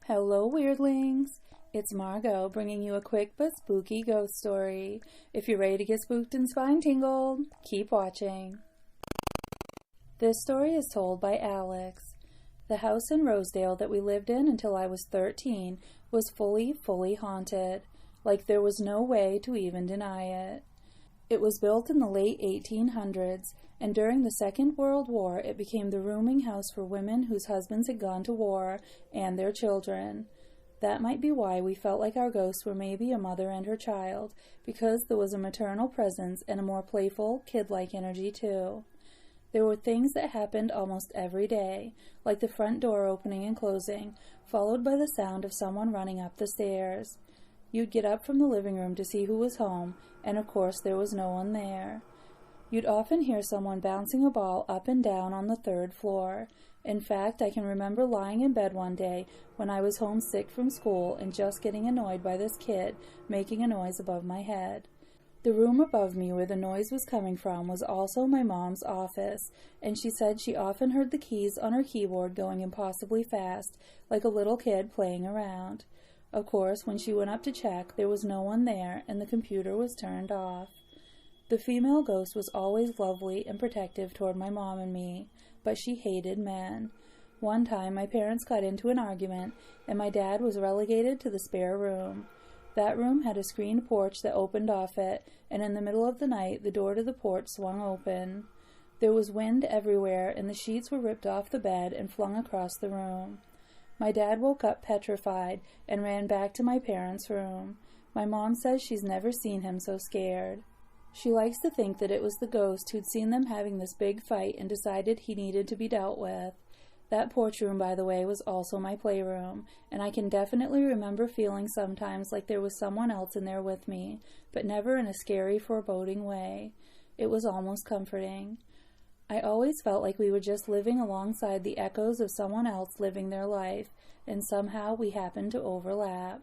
Hello, weirdlings! It's Margot bringing you a quick but spooky ghost story. If you're ready to get spooked and spine tingled, keep watching. This story is told by Alex. The house in Rosedale that we lived in until I was 13 was fully haunted, like there was no way to even deny it. It was built in the late 1800s, and during the Second World War it became the rooming house for women whose husbands had gone to war and their children. That might be why we felt like our ghosts were maybe a mother and her child, because there was a maternal presence and a more playful, kid-like energy too. There were things that happened almost every day, like the front door opening and closing, followed by the sound of someone running up the stairs. You'd get up from the living room to see who was home, and of course there was no one there. You'd often hear someone bouncing a ball up and down on the third floor. In fact, I can remember lying in bed one day when I was homesick from school and just getting annoyed by this kid making a noise above my head. The room above me where the noise was coming from was also my mom's office, and she said she often heard the keys on her keyboard going impossibly fast, like a little kid playing around. Of course, when she went up to check, there was no one there, and the computer was turned off. The female ghost was always lovely and protective toward my mom and me, but she hated men. One time, my parents got into an argument, and my dad was relegated to the spare room. That room had a screened porch that opened off it, and in the middle of the night, the door to the porch swung open. There was wind everywhere, and the sheets were ripped off the bed and flung across the room. My dad woke up petrified and ran back to my parents' room. My mom says she's never seen him so scared. She likes to think that it was the ghost who'd seen them having this big fight and decided he needed to be dealt with. That porch room, by the way, was also my playroom, and I can definitely remember feeling sometimes like there was someone else in there with me, but never in a scary, foreboding way. It was almost comforting. I always felt like we were just living alongside the echoes of someone else living their life, and somehow we happened to overlap.